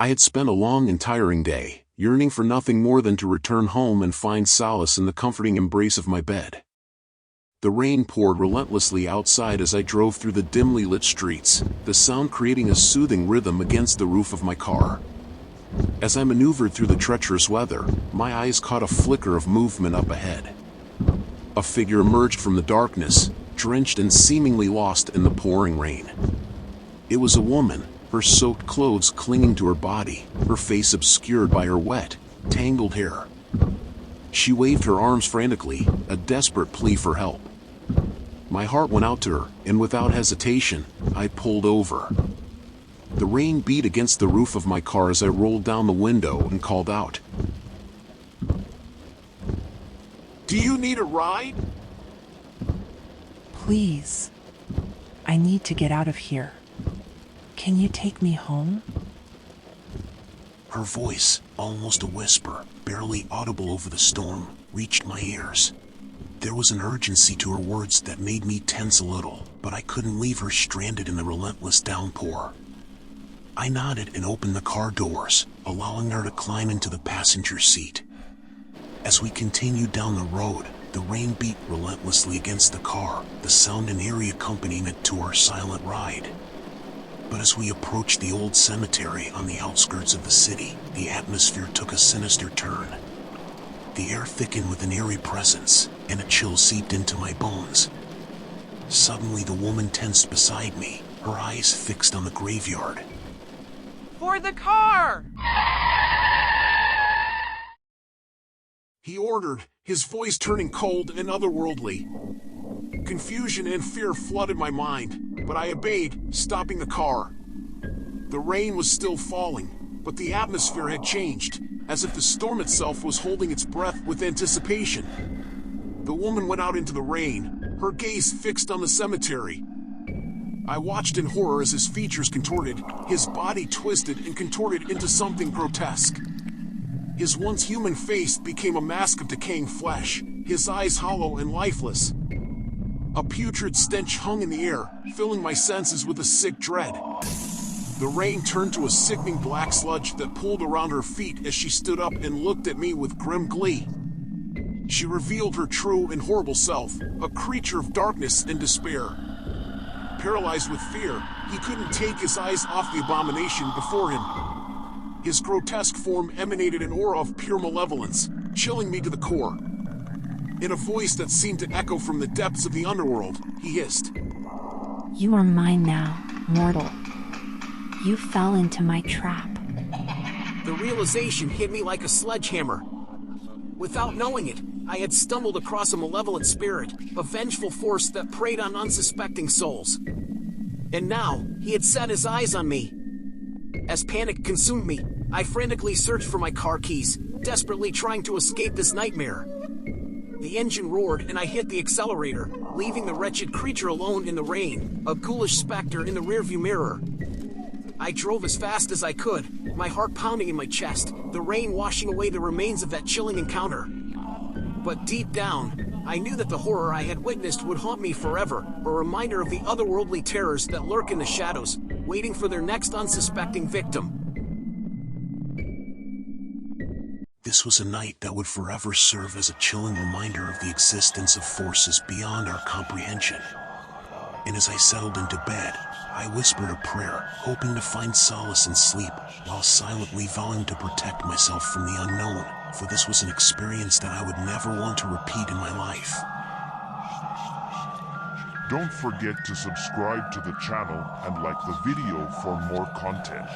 I had spent a long and tiring day, yearning for nothing more than to return home and find solace in the comforting embrace of my bed. The rain poured relentlessly outside as I drove through the dimly lit streets, the sound creating a soothing rhythm against the roof of my car. As I maneuvered through the treacherous weather, my eyes caught a flicker of movement up ahead. A figure emerged from the darkness, drenched and seemingly lost in the pouring rain. It was a woman, her soaked clothes clinging to her body, her face obscured by her wet, tangled hair. She waved her arms frantically, a desperate plea for help. My heart went out to her, and without hesitation, I pulled over. The rain beat against the roof of my car as I rolled down the window and called out. "Do you need a ride?" Please. I need to get out of here. Can you take me home? Her voice, almost a whisper, barely audible over the storm, reached my ears. There was an urgency to her words that made me tense a little, but I couldn't leave her stranded in the relentless downpour. I nodded and opened the car doors, allowing her to climb into the passenger seat. As we continued down the road, the rain beat relentlessly against the car, the sound and eerie accompaniment to our silent ride. But as we approached the old cemetery on the outskirts of the city, the atmosphere took a sinister turn. The air thickened with an eerie presence, and a chill seeped into my bones. Suddenly the woman tensed beside me, her eyes fixed on the graveyard. "For the car!" He ordered, his voice turning cold and otherworldly. Confusion and fear flooded my mind, but I obeyed, stopping the car. The rain was still falling, but the atmosphere had changed, as if the storm itself was holding its breath with anticipation. The woman went out into the rain, her gaze fixed on the cemetery. I watched in horror as his features contorted, his body twisted and contorted into something grotesque. His once human face became a mask of decaying flesh, his eyes hollow and lifeless. A putrid stench hung in the air, filling my senses with a sick dread. The rain turned to a sickening black sludge that pooled around her feet as she stood up and looked at me with grim glee. She revealed her true and horrible self, a creature of darkness and despair. Paralyzed with fear, he couldn't take his eyes off the abomination before him. His grotesque form emanated an aura of pure malevolence, chilling me to the core. In a voice that seemed to echo from the depths of the underworld, he hissed, "You are mine now, mortal. You fell into my trap." The realization hit me like a sledgehammer. Without knowing it, I had stumbled across a malevolent spirit, a vengeful force that preyed on unsuspecting souls. And now, he had set his eyes on me. As panic consumed me, I frantically searched for my car keys, desperately trying to escape this nightmare. The engine roared and I hit the accelerator, leaving the wretched creature alone in the rain, a ghoulish specter in the rearview mirror. I drove as fast as I could, my heart pounding in my chest, the rain washing away the remains of that chilling encounter. But deep down, I knew that the horror I had witnessed would haunt me forever, a reminder of the otherworldly terrors that lurk in the shadows, waiting for their next unsuspecting victim. This was a night that would forever serve as a chilling reminder of the existence of forces beyond our comprehension. And as I settled into bed, I whispered a prayer, hoping to find solace in sleep, while silently vowing to protect myself from the unknown, for this was an experience that I would never want to repeat in my life. Don't forget to subscribe to the channel and like the video for more content.